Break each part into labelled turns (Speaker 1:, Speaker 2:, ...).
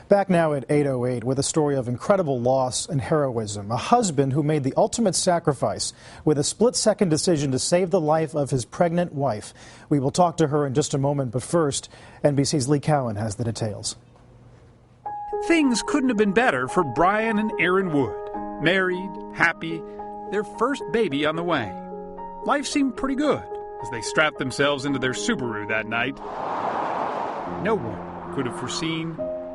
Speaker 1: Back now at 8:08 with a story of incredible loss and heroism. A husband who made the ultimate sacrifice with a split-second decision to save the life of his pregnant wife. We will talk to her in just a moment, but first, NBC's Lee Cowan has the details.
Speaker 2: Things couldn't have been better for Brian and Erin Wood. Married, happy, their first baby on the way. Life seemed pretty good as they strapped themselves into their Subaru that night. No one could have foreseen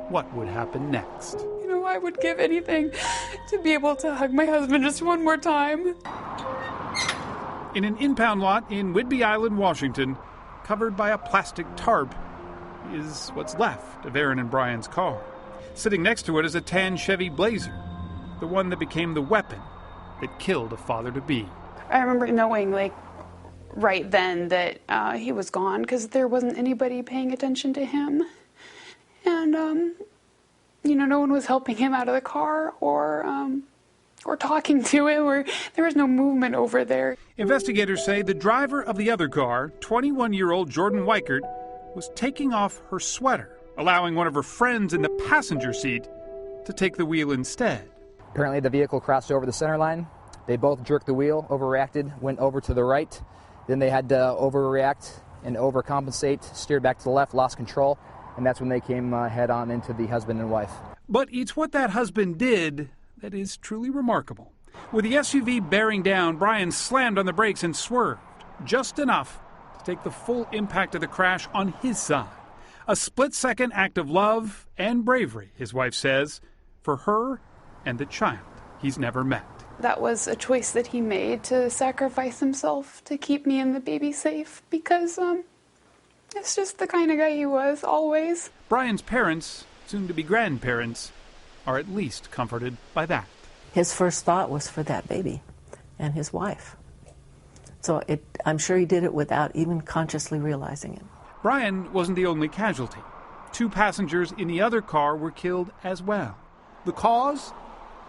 Speaker 2: what would happen next.
Speaker 3: You know, I would give anything to be able to hug my husband just one more time.
Speaker 2: In an impound lot in Whidbey Island, Washington, covered by a plastic tarp, is what's left of Erin and Brian's car. Sitting next to it is a tan Chevy Blazer, the one that became the weapon that killed a father-to-be.
Speaker 3: I remember knowing, right then that he was gone because there wasn't anybody paying attention to him. And, no one was helping him out of the car or talking to him, or there was no movement over there.
Speaker 2: Investigators say the driver of the other car, 21-year-old Jordan Weichert, was taking off her sweater, allowing one of her friends in the passenger seat to take the wheel instead.
Speaker 4: Apparently the vehicle crossed over the center line. They both jerked the wheel, overreacted, went over to the right. Then they had to overreact and overcompensate, steered back to the left, lost control. And that's when they came head-on into the husband and wife.
Speaker 2: But it's what that husband did that is truly remarkable. With the SUV bearing down, Brian slammed on the brakes and swerved, just enough to take the full impact of the crash on his side. A split-second act of love and bravery, his wife says, for her and the child he's never met.
Speaker 3: That was a choice that he made to sacrifice himself to keep me and the baby safe because, it's just the kind of guy he was, always.
Speaker 2: Brian's parents, soon-to-be grandparents, are at least comforted by that.
Speaker 5: His first thought was for that baby and his wife. So I'm sure he did it without even consciously realizing it.
Speaker 2: Brian wasn't the only casualty. 2 passengers in the other car were killed as well. The cause?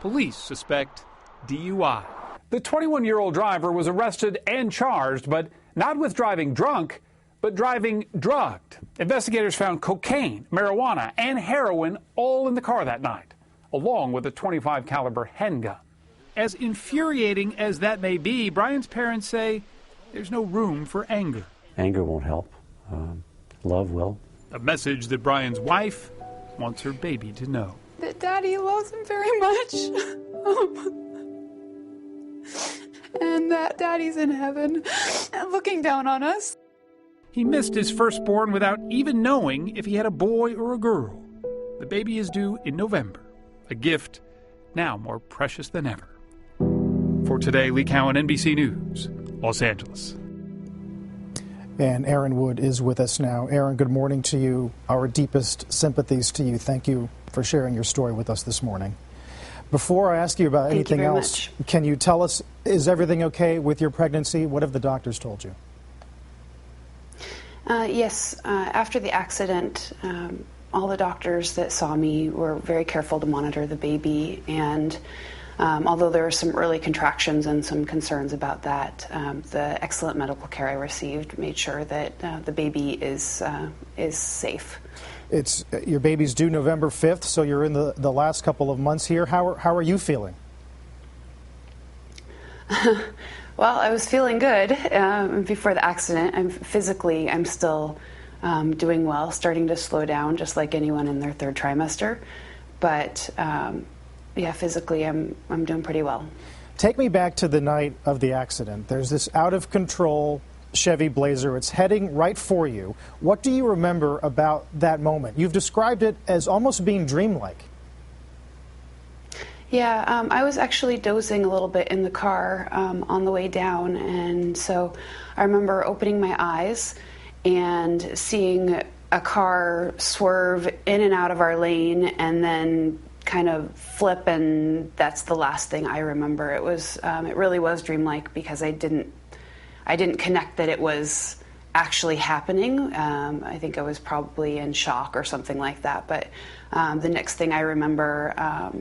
Speaker 2: Police suspect DUI. The 21-year-old driver was arrested and charged, but not with driving drunk, but driving drugged. Investigators found cocaine, marijuana, and heroin all in the car that night, along with a .25 caliber handgun. As infuriating as that may be, Brian's parents say there's no room for anger.
Speaker 6: Anger won't help. Love will.
Speaker 2: A message that Brian's wife wants her baby to know.
Speaker 3: That Daddy loves him very much. And that Daddy's in heaven and looking down on us.
Speaker 2: He missed his firstborn without even knowing if he had a boy or a girl. The baby is due in November, a gift now more precious than ever. For today, Lee Cowan, NBC News, Los Angeles.
Speaker 1: And Erin Wood is with us now. Erin, good morning to you. Our deepest sympathies to you. Thank you for sharing your story with us this morning. Before I ask you about anything else, can you tell us, is everything okay with your pregnancy? What have the doctors told you?
Speaker 3: Yes, after the accident, all the doctors that saw me were very careful to monitor the baby, and although there were some early contractions and some concerns about that, the excellent medical care I received made sure that the baby is safe.
Speaker 1: Your baby's due November 5th, so you're in the last couple of months here. How are you feeling?
Speaker 3: Well, I was feeling good before the accident. I'm still doing well, starting to slow down, just like anyone in their 3rd trimester. But physically, I'm doing pretty well.
Speaker 1: Take me back to the night of the accident. There's this out-of-control Chevy Blazer. It's heading right for you. What do you remember about that moment? You've described it as almost being dreamlike.
Speaker 3: Yeah, I was actually dozing a little bit in the car on the way down, and so I remember opening my eyes and seeing a car swerve in and out of our lane and then kind of flip, and that's the last thing I remember. It really was dreamlike because I didn't connect that it was actually happening. I think I was probably in shock or something like that, but the next thing I remember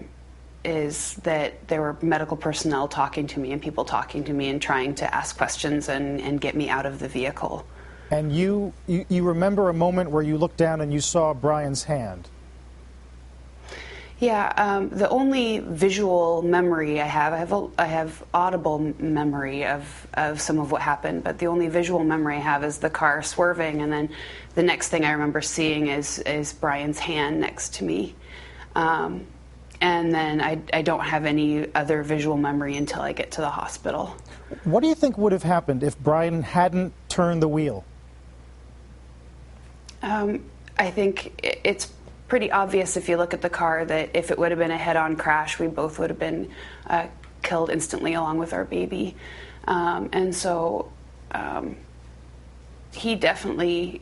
Speaker 3: is that there were medical personnel talking to me and people talking to me and trying to ask questions and get me out of the vehicle.
Speaker 1: And you remember a moment where you looked down and you saw Brian's hand?
Speaker 3: Yeah, the only visual memory I have audible memory of some of what happened, but the only visual memory I have is the car swerving, and then the next thing I remember seeing is Brian's hand next to me. And then I don't have any other visual memory until I get to the hospital.
Speaker 1: What do you think would have happened if Brian hadn't turned the wheel?
Speaker 3: I think it's pretty obvious if you look at the car that if it would have been a head-on crash, we both would have been killed instantly along with our baby. And so he definitely,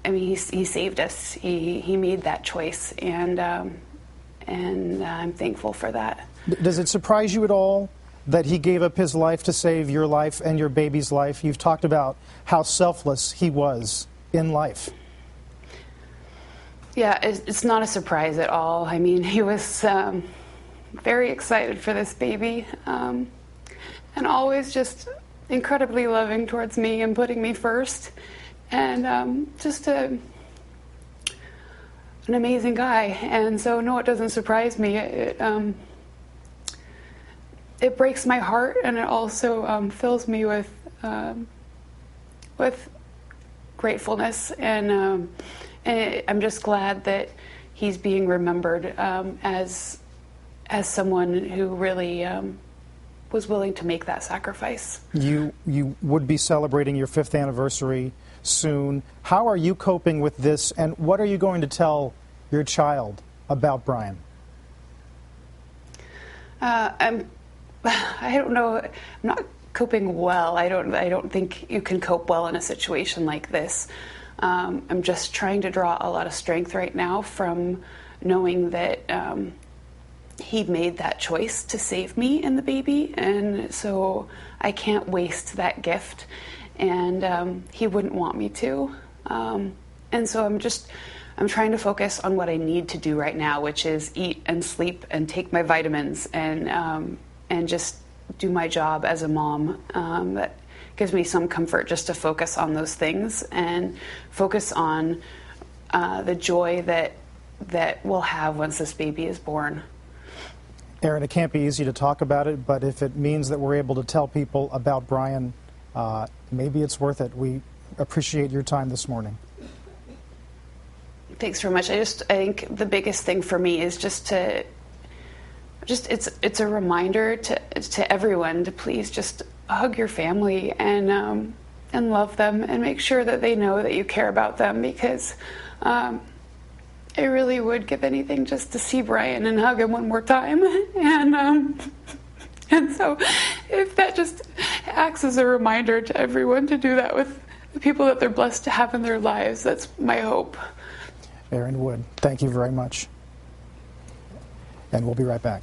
Speaker 3: I mean, he saved us. He made that choice, and I'm thankful for that.
Speaker 1: Does it surprise you at all that he gave up his life to save your life and your baby's life? You've talked about how selfless he was in life.
Speaker 3: Yeah, it's not a surprise at all. I mean, he was very excited for this baby, and always just incredibly loving towards me and putting me first, and just an amazing guy. And so, no, it doesn't surprise me. It breaks my heart, and it also fills me with gratefulness, and I'm just glad that he's being remembered as someone who really was willing to make that sacrifice.
Speaker 1: You would be celebrating your 5th anniversary soon. How are you coping with this, and what are you going to tell your child about Brian?
Speaker 3: I don't know. I'm not coping well. I don't think you can cope well in a situation like this. I'm just trying to draw a lot of strength right now from knowing that he made that choice to save me and the baby, and so I can't waste that gift, and he wouldn't want me to. And so I'm trying to focus on what I need to do right now, which is eat and sleep and take my vitamins and just do my job as a mom. That gives me some comfort just to focus on those things and focus on the joy that we'll have once this baby is born.
Speaker 1: Erin, it can't be easy to talk about it, but if it means that we're able to tell people about Brian, maybe it's worth it. We appreciate your time this morning.
Speaker 3: Thanks very much. I think the biggest thing for me is it's a reminder to everyone to please just hug your family and love them and make sure that they know that you care about them, because I really would give anything just to see Brian and hug him one more time. And so if that just acts as a reminder to everyone to do that with the people that they're blessed to have in their lives, that's my hope.
Speaker 1: Erin Wood, thank you very much. And we'll be right back.